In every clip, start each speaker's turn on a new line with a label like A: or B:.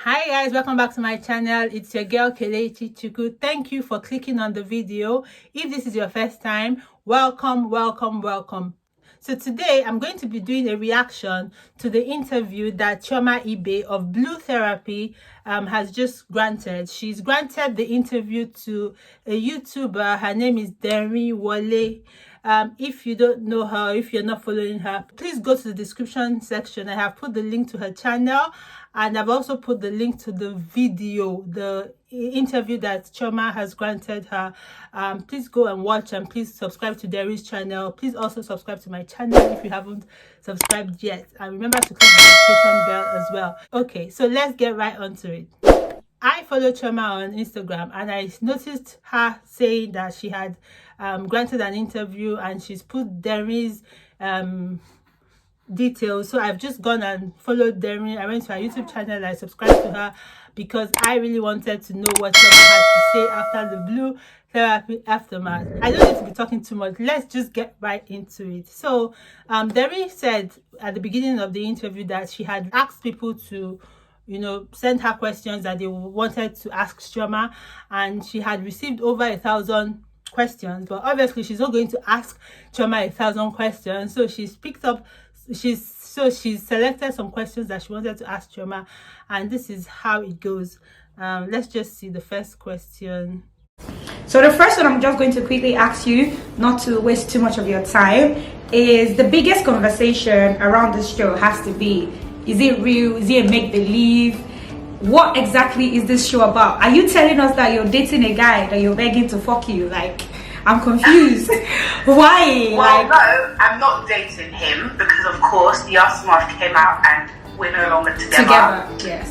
A: Hi guys, welcome back to my channel. It's your girl Kelechi Chuku. Thank you for clicking on the video. If this is your first time, welcome. So today I'm going to be doing a reaction to the interview that Chioma Ibe of Blue Therapy has just granted. She's granted the interview to a YouTuber. Her name is Demi Wale. If you don't know her, if you're not following her, please go to the description section. I have put the link to her channel, and I've also put the link to the video, the interview that Chioma has granted her. Please go and watch, and please subscribe to Deri's channel. Please also subscribe to my channel if you haven't subscribed yet, and remember to click the notification bell as well. Okay, so let's get right onto it. I follow Chioma on Instagram, and I noticed her saying that she had granted an interview, and she's put Demi's details. So I've just gone and followed Demi. I went to her YouTube channel. I subscribed to her because I really wanted to know what Chioma had to say after the Blue Therapy aftermath. I don't need to be talking too much. Let's just get right into it. So Demi said at the beginning of the interview that she had asked people to send her questions that they wanted to ask Chioma, and she had received over 1,000 questions. But obviously she's not going to ask Chioma 1,000 questions, so she's selected some questions that she wanted to ask Chioma, and this is how it goes. Let's just see the first question.
B: So the first one I'm just going to quickly ask you, not to waste too much of your time, is the biggest conversation around this show has to be, is it real? Is it a make-believe? What exactly is this show about? Are you telling us that you're dating a guy that you're begging to fuck you? Like, I'm confused. Why?
C: Well, no, I'm not dating him because, of course, the aftermath came out and we're no longer together.
B: Yes.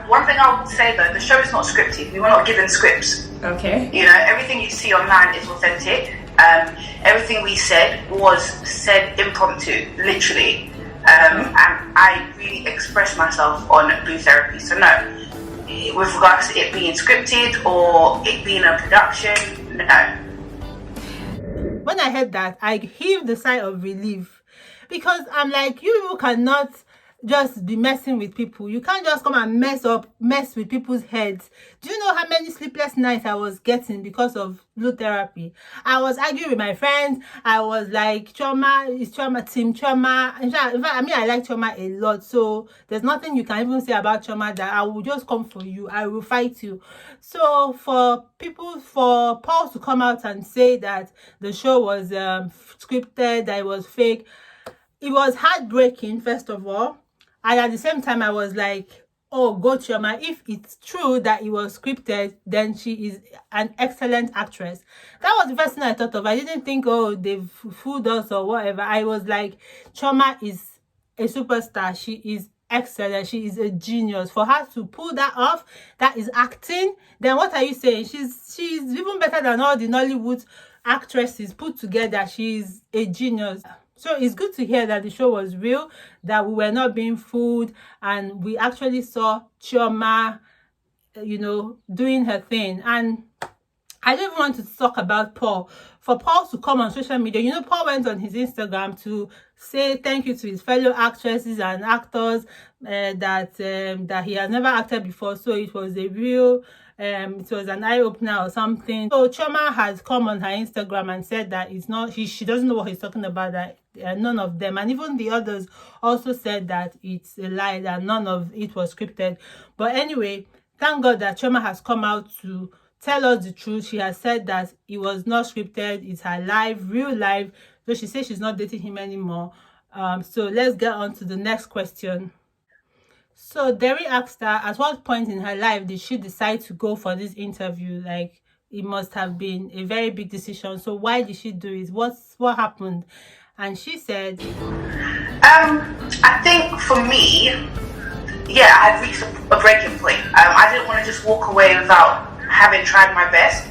C: One thing I would say though, the show is not scripted. We were not given scripts.
B: Okay.
C: You know, everything you see online is authentic. Everything we said was said impromptu, literally. And I really expressed myself on Blue Therapy. So no, with regards to it being scripted or it being a production, no.
A: When I heard that, I heaved a sigh of relief, because I'm like, you cannot just be messing with people. You can't just come and mess with people's heads. Do you know how many sleepless nights I was getting because of Blue Therapy? I was arguing with my friends. I was like, Chioma is Chioma, team Chioma. In fact, I mean, I like Chioma a lot. So there's nothing you can even say about Chioma that I will just come for you. I will fight you. So for Paul to come out and say that the show was scripted, that it was fake, it was heartbreaking, first of all. And at the same time, I was like, oh, go Chioma. If it's true that it was scripted, then she is an excellent actress. That was the first thing I thought of. I didn't think, oh, they've fooled us or whatever. I was like, Chioma is a superstar. She is excellent. She is a genius. For her to pull that off, that is acting. Then what are you saying? She's even better than all the Nollywood actresses put together. She's a genius. So it's good to hear that the show was real, that we were not being fooled, and we actually saw Chioma, doing her thing. And I don't even want to talk about Paul. For Paul to come on social media, Paul went on his Instagram to say thank you to his fellow actresses and actors that he has never acted before. So it was a real, it was an eye-opener or something. So Chioma has come on her Instagram and said that it's not, she doesn't know what he's talking about, that none of them, and even the others also said that it's a lie, that none of it was scripted. But anyway, thank God that Chioma has come out to tell us the truth. She has said that it was not scripted, it's her life, real life. So she says she's not dating him anymore. So let's get on to the next question. So Deri asked her, at what point in her life did she decide to go for this interview? Like, it must have been a very big decision. So why did she do it? What happened? And she said,
C: I think for me, yeah, I had reached a breaking point. I didn't want to just walk away without having tried my best.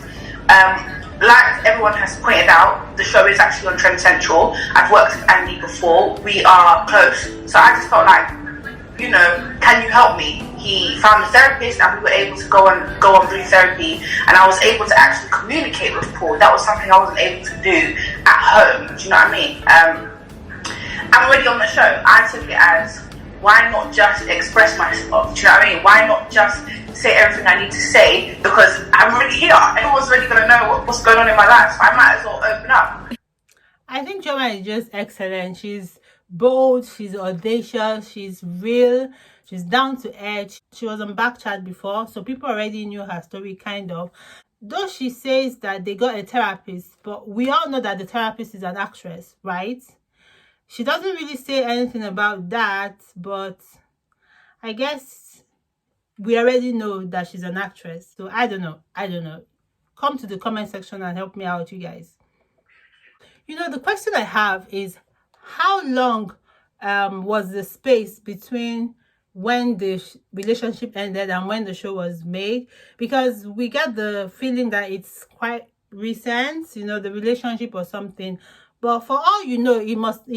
C: Like everyone has pointed out, the show is actually on Trend Central. I've worked with Andy before. We are close. So I just felt like, can you help me? He found a therapist and we were able to go on Blue Therapy, and I was able to actually communicate with Paul. That was something I wasn't able to do at home. Do you know what I mean? I'm already on the show. I took it as why not just express myself? Do you know what I mean? Why not just say everything I need to say? Because I'm already here. Everyone's already going to know what's going on in my life. So I might as well open up.
A: I think Chioma is just excellent. She's bold, she's audacious, she's real, she's down to earth. She was on Backchat before, so people already knew her story, kind of. Though she says that they got a therapist, but we all know that the therapist is an actress, right? She doesn't really say anything about that, but I guess we already know that she's an actress. So I don't know. Come to the comment section and help me out, you guys. You know, the question I have is, how long was the space between when the relationship ended and when the show was made? Because we get the feeling that it's quite recent, you know, the relationship or something. But for all you know, it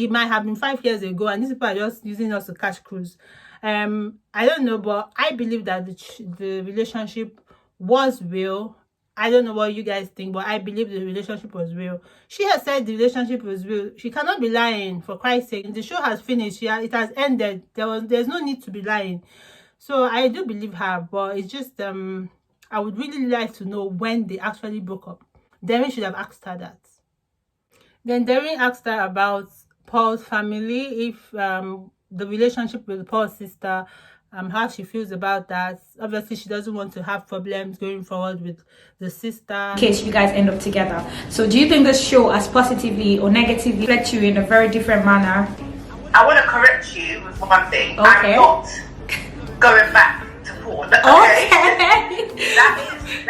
A: might have been 5 years ago, and these people are just using us to catch cruise. I don't know, but I believe that the relationship was real. I don't know what you guys think, but I believe the relationship was real. She has said the relationship was real. She cannot be lying, for Christ's sake. The show has finished. Yeah, it has ended. There's no need to be lying. So I do believe her, but it's just I would really like to know when they actually broke up. Then we should have asked her that. Then Darren asked her about Paul's family, if the relationship with Paul's sister, how she feels about that. Obviously, she doesn't want to have problems going forward with the sister,
B: in case you guys end up together. So do you think this show has positively or negatively affected you in a very different manner?
C: I want to correct you with one thing.
B: Okay.
C: I'm not going back to Paul. Okay.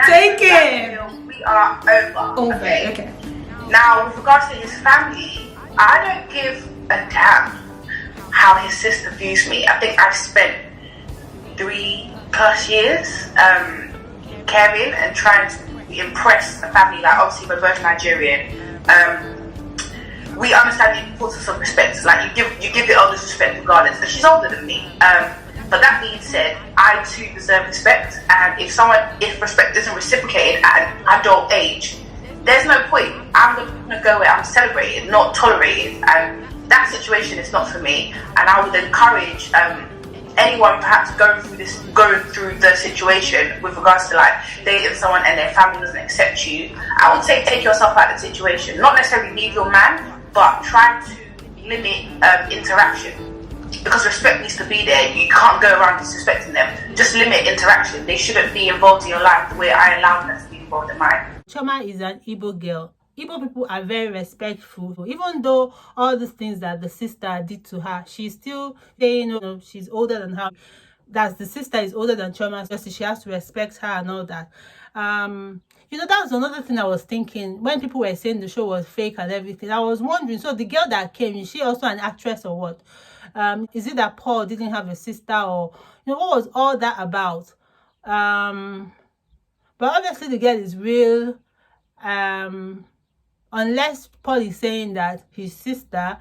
B: Take it.
C: We are over.
B: Okay.
C: Now, with regards to his family, I don't give a damn how his sister views me. I think I've spent 3+ years caring and trying to impress the family. Like, obviously we're both Nigerian. We understand the importance of respect. Like, you give the elders respect regardless. And she's older than me. But that being said, I too deserve respect. And if respect isn't reciprocated at an adult age, there's no point. I'm gonna go where I'm celebrated, not tolerated. And that situation is not for me. And I would encourage anyone perhaps going through the situation with regards to like dating someone and their family doesn't accept you. I would say take yourself out of the situation. Not necessarily leave your man, but try to limit interaction. Because respect needs to be there. You can't go around disrespecting them. Just limit interaction. They shouldn't be involved in your life the way I allow them to be involved in mine.
A: Chioma is an Igbo girl. Igbo people are very respectful. Even though all these things that the sister did to her, she's still saying, you know, she's older than her. That the sister is older than Chioma, so she has to respect her and all that. You know, that was another thing I was thinking when people were saying the show was fake and everything. I was wondering, so the girl that came, is she also an actress or what? Is it that Paul didn't have a sister, or you know, what was all that about? But obviously the girl is real. Unless Paul is saying that his sister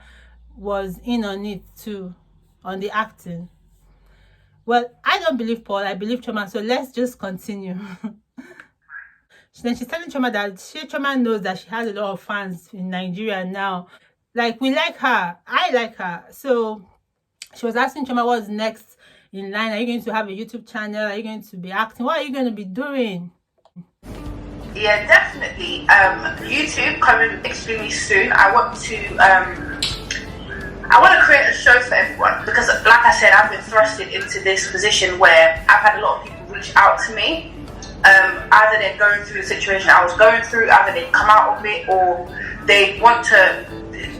A: was in on it too, on the acting. Well, I don't believe Paul, I believe Chioma, so let's just continue. Then she's telling Chioma that Chioma knows that she has a lot of fans in Nigeria now. Like, we like her, I like her. So she was asking Chioma what's next in line. Are you going to have a YouTube channel? Are you going to be acting? What are you going to be doing?
C: Yeah, definitely. YouTube coming extremely soon. I want to create a show for everyone because, like I said, I've been thrusted into this position where I've had a lot of people reach out to me. Either they're going through the situation I was going through, either they come out of it, or they want to.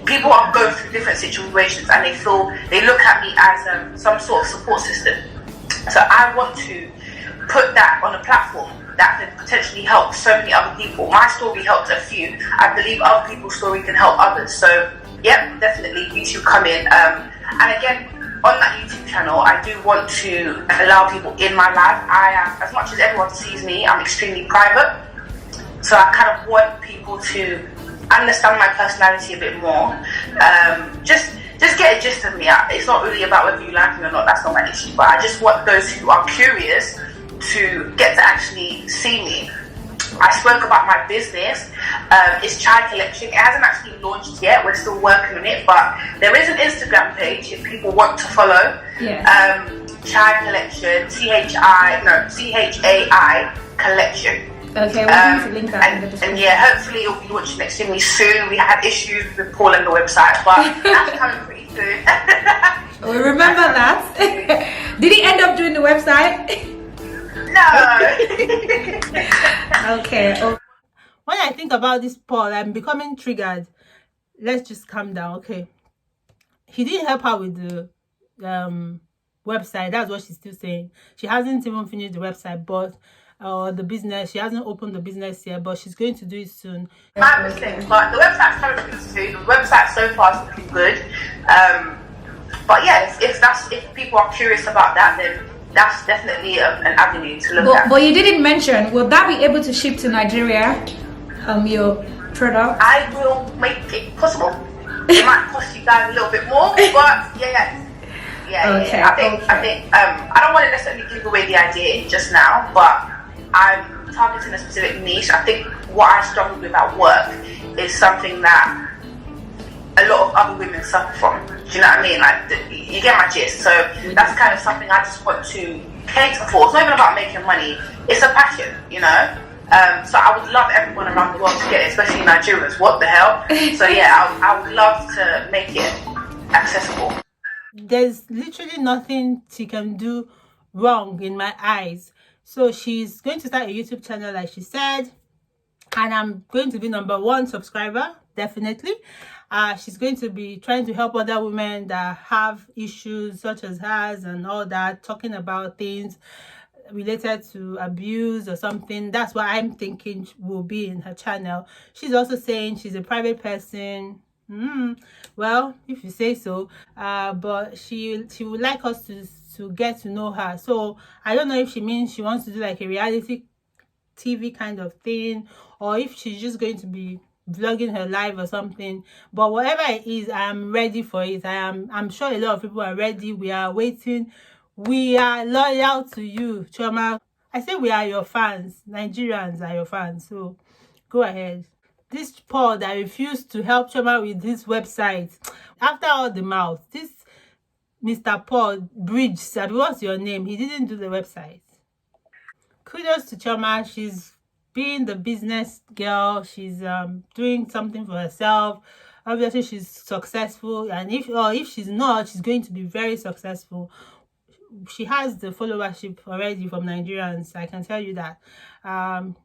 C: People are going through different situations and they look at me as some sort of support system. So I want to put that on a platform that can potentially help so many other people. My story helped a few. I believe other people's story can help others. So, yep, definitely YouTube come in. And again, on that YouTube channel, I do want to allow people in my life. I am, as much as everyone sees me, I'm extremely private. So I kind of want people to understand my personality a bit more. Just get a gist of me. It's not really about whether you like me or not. That's not my issue. But I just want those who are curious to get to actually see me. I spoke about my business. It's Chai Collection. It hasn't actually launched yet. We're still working on it, but there is an Instagram page if people want to follow.
B: Yeah.
C: Chai Collection, CHAI Collection.
B: Okay, we're going to link that in the description.
C: And yeah, hopefully it'll be launching extremely soon. We had issues with Paul and the website, but that's coming pretty soon.
B: We remember that. Did he end up doing the website?
C: No.
B: Okay.
A: When I think about this Paul, I'm becoming triggered. Let's just calm down, okay? He didn't help her with the website. That's what she's still saying. She hasn't even finished the website, but the business. She hasn't opened the business yet, but she's going to do it soon.
C: My mistake, but the website's coming pretty soon. The website so far is looking good. But yeah, if people are curious about that, then that's definitely an avenue to look at.
B: But you didn't mention, will that be able to ship to Nigeria? Your product?
C: I will make it possible. It might cost you guys a little bit more, but yeah.
B: Okay,
C: I think I don't want to necessarily give away the idea just now, but I'm targeting a specific niche. I think what I struggle with at work is something that a lot of other women suffer from. Do you know what I mean? Like, you get my gist. So that's kind of something I just want to cater for. It's not even about making money. It's a passion, you know. So I would love everyone around the world to get it, especially Nigerians. What the hell? So yeah, I would love to make it accessible.
A: There's literally nothing she can do wrong in my eyes. So she's going to start a YouTube channel, like she said, and I'm going to be #1 subscriber, definitely. She's going to be trying to help other women that have issues such as hers and all that, talking about things related to abuse or something. That's what I'm thinking will be in her channel. She's also saying she's a private person. Well, if you say so, but she would like us to get to know her. So I don't know if she means she wants to do like a reality TV kind of thing, or if she's just going to be vlogging her life or something. But whatever it is, I'm ready for it. I'm sure a lot of people are ready. We are waiting. We are loyal to you, Chioma. I say we are your fans. Nigerians are your fans, so go ahead. This Paul that refused to help Chioma with this website, after all the mouth, this Mr. Paul Bridge said, what's your name? He didn't do the website. Kudos to Chioma. She's being the business girl. She's doing something for herself. Obviously, she's successful, and if she's not, she's going to be very successful. She has the followership already from Nigerians, I can tell you that.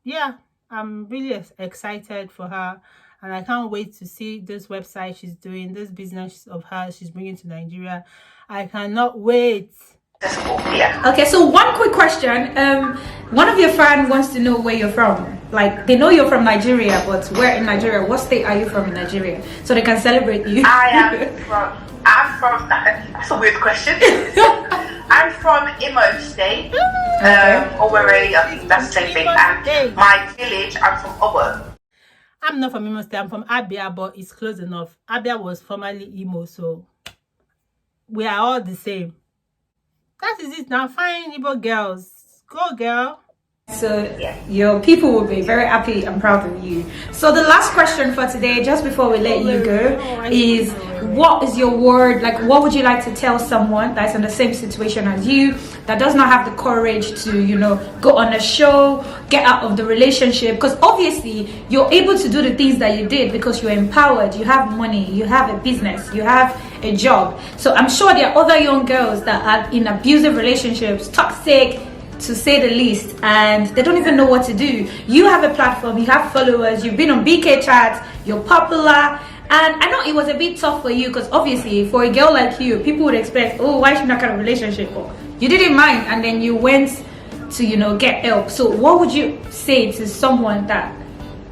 A: Yeah, I'm really excited for her, and I can't wait to see this website she's doing, this business of hers she's bringing to Nigeria. I cannot wait.
C: Yeah.
B: Okay, so one quick question. One of your fans wants to know where you're from. Like, they know you're from Nigeria, but where in Nigeria? What state are you from in Nigeria? So they can celebrate you.
C: I'm from, that's a weird question. I'm from Imo State, Owerri, I think that's the same thing. And my village, I'm from Obo.
A: I'm not from Imo State, I'm from Abia, but it's close enough. Abia was formerly Imo, so we are all the same. That is it now. Fine, Igbo girls. Go, girl.
B: So your people will be very happy and proud of you. So the last question for today, just before we let you go, is what is your word, like what would you like to tell someone that's in the same situation as you, that does not have the courage to, you know, go on a show, get out of the relationship? Because obviously you're able to do the things that you did because you're empowered, you have money, you have a business, you have a job. So I'm sure there are other young girls that are in abusive relationships, toxic to say the least, and they don't even know what to do. You have a platform, you have followers, you've been on BK chats, you're popular, and I know it was a bit tough for you because obviously for a girl like you, people would expect, oh, why is she not got a relationship? Or you didn't mind, and then you went to, you know, get help. So what would you say to someone that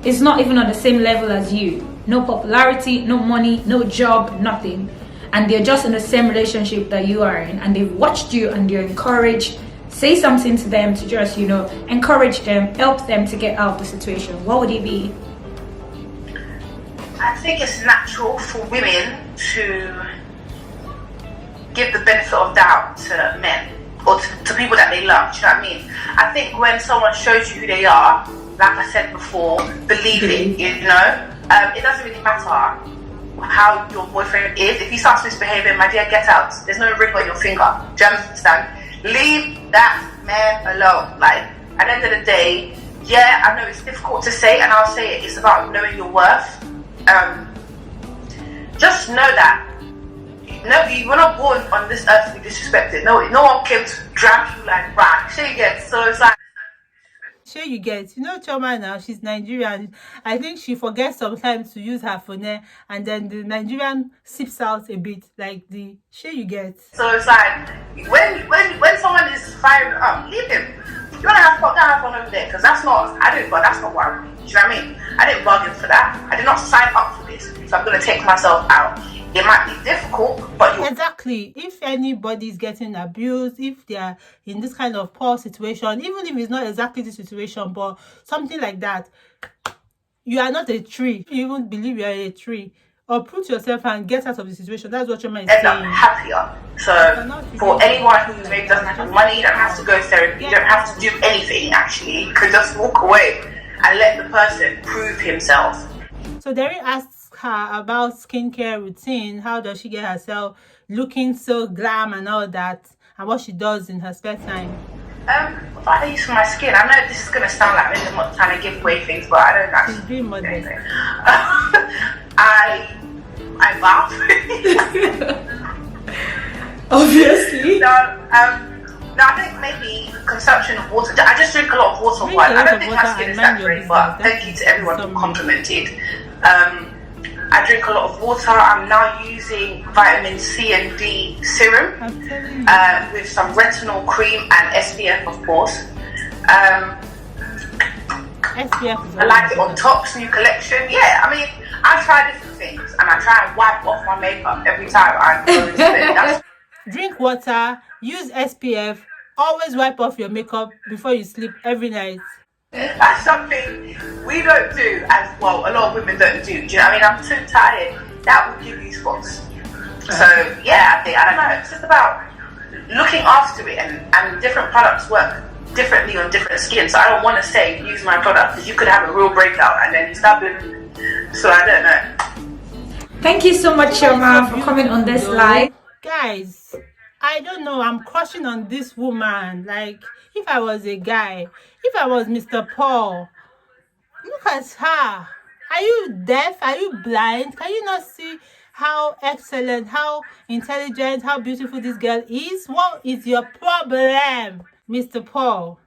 B: is not even on the same level as you? No popularity, no money, no job, nothing, and they're just in the same relationship that you are in, and they've watched you and they're encouraged. Say something to them to just, you know, encourage them, help them to get out of the situation. What would it be?
C: I think it's natural for women to give the benefit of doubt to men or to people that they love. Do you know what I mean? I think when someone shows you who they are, like I said before, believing, you know. It doesn't really matter how your boyfriend is. If he starts misbehaving, my dear, get out. There's no ring on your finger. Do you understand? Leave that man alone. Like, at the end of the day, yeah, I know it's difficult to say, and I'll say it. It's about knowing your worth. Just know that you were not born on this earth to be disrespected. No one came to drag you like rag. So you get, so it's like.
A: Sure you get, you know, Chioma now, she's Nigerian. I think she forgets sometimes to use her phone, and then the Nigerian sips out a bit, like the sure you get.
C: So it's like, when someone is firing up, leave him. You want to have fun over there, because that's not what I want. Do you know what I mean? I didn't bargain for that. I did not sign up for this, so I'm going to take myself out. It might be difficult, but
A: exactly. If anybody is getting abused, if they are in this kind of poor situation, even if it's not exactly the situation, but something like that, you are not a tree. If you even believe you are a tree, uproot yourself and get out of the situation. That's what Chioma is saying.
C: End up happier. So for anyone who maybe doesn't have money, you don't have to go therapy, you don't have to do anything actually. You can just walk away and let the person prove himself.
A: So Derry asks her about skincare routine. How does she get herself looking so glam and all that, and what she does in her spare time?
C: What I use for my skin, I know this is gonna sound like I'm not trying to give away things, but I don't actually.
A: She's being modest.
C: I bath.
B: Obviously.
C: No, I think maybe consumption of water. I just drink a lot of water. I don't think my skin is that great, but thank you to everyone who complimented. I drink a lot of water. I'm now using vitamin C and D serum with some retinol cream and SPF, of course.
A: SPF.
C: I like it on Top's new collection. Yeah, I mean, I try different things, and I try and wipe off my makeup every time I go to bed.
A: Drink water, use SPF, always wipe off your makeup before you sleep every night.
C: That's something we don't do as well. A lot of women don't do. Do you know what I mean? I'm too tired. That will give you spots. So yeah, I don't know. It's just about looking after it, and different products work differently on different skin. So I don't want to say use my product, because you could have a real breakout and then you start bleeding. So I don't know.
B: Thank you so much, Chioma, for coming on this live.
A: Guys, I don't know, I'm crushing on this woman. Like, if I was a guy, if I was Mr. Paul, look at her. Are you deaf? Are you blind? Can you not see how excellent, how intelligent, how beautiful this girl is? What is your problem, Mr. Paul?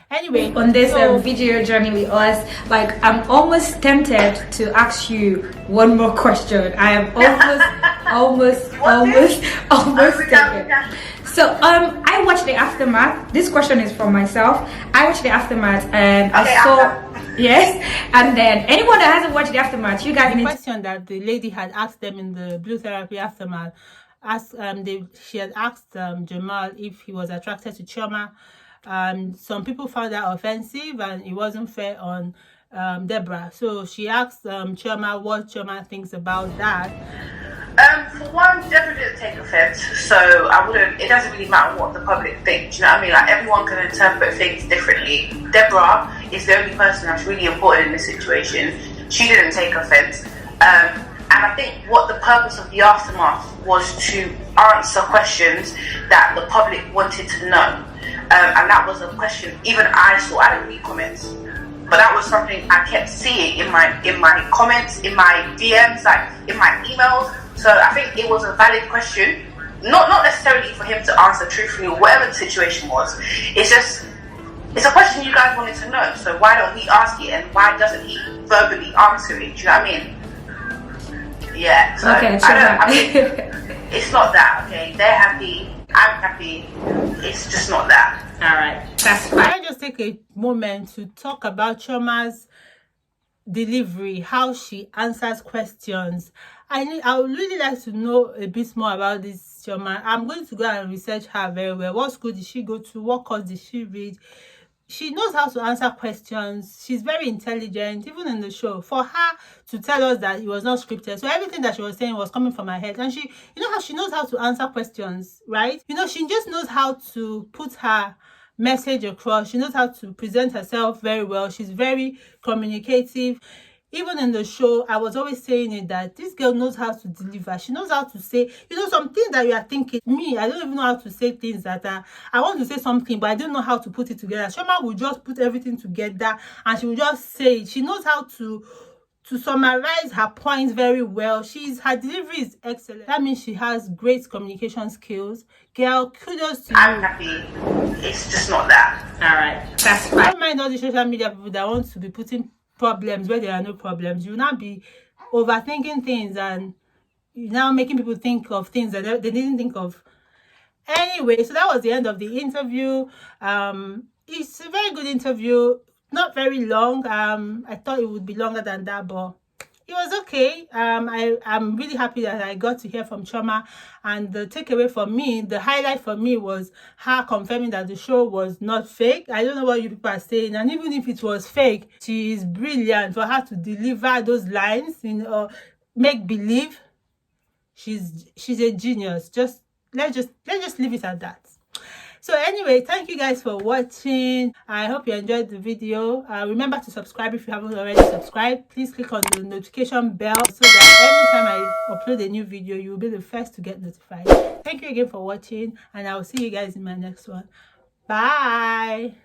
A: Anyway,
B: on this video journey with us, like, I'm almost tempted to ask you one more question. I am almost tempted. So I watched the aftermath. This question is from myself. I watched the aftermath and I saw yes, and then anyone that hasn't watched the aftermath, you guys.
A: The question that the lady had asked them in the Blue Therapy aftermath, she had asked Jamal if he was attracted to Chioma. Some people found that offensive and it wasn't fair on Deborah. So she asked Chioma what Chioma thinks about that.
C: For one, Deborah didn't take offense, so I wouldn't. It doesn't really matter what the public thinks. You know what I mean? Like, everyone can interpret things differently. Deborah is the only person that's really important in this situation. She didn't take offense, and I think what the purpose of the aftermath was to answer questions that the public wanted to know. And that was a question even I saw. I didn't read comments, but that was something I kept seeing in my comments, in my DMs, like in my emails. So I think it was a valid question, not necessarily for him to answer truthfully or whatever the situation was. It's a question you guys wanted to know. So why don't we ask it, and why doesn't he verbally answer it? Do you know what I mean? Yeah. So
B: okay,
C: it's not that. Okay, they're happy. I'm happy. It's just not that.
B: All right, that's fine.
A: I just take a moment to talk about Chioma's delivery, how she answers questions. I would really like to know a bit more about this Chioma. I'm going to go and research her very well. What school did she go to? What course did she read? She knows how to answer questions. She's very intelligent, even in the show. For her to tell us that it was not scripted, so everything that she was saying was coming from her head. And she, you know how she knows how to answer questions, right? You know, she just knows how to put her message across. She knows how to present herself very well. She's very communicative. Even in the show, I was always saying it, that this girl knows how to deliver. She knows how to say, some things that you are thinking. Me, I don't even know how to say things that I want to say something, but I don't know how to put it together. Chioma will just put everything together and she will just say it. She knows how to summarize her points very well. Her delivery is excellent. That means she has great communication skills. Girl, kudos to you.
C: I'm happy. It's just not that.
B: All right, that's fine.
A: Don't mind all the social media people that want to be putting problems where there are no problems. You will not be overthinking things and now making people think of things that they didn't think of. Anyway, so that was the end of the interview. It's a very good interview, not very long. I thought it would be longer than that, but it was okay. I'm really happy that I got to hear from Chioma, and the takeaway for me, the highlight for me, was her confirming that the show was not fake. I don't know what you people are saying, and even if it was fake, she is brilliant. For her to deliver those lines in make believe, she's a genius. Let's just leave it at that. So anyway, thank you guys for watching. I hope you enjoyed the video. Remember to subscribe if you haven't already subscribed. Please click on the notification bell so that every time I upload a new video, you will be the first to get notified. Thank you again for watching, and I will see you guys in my next one. Bye.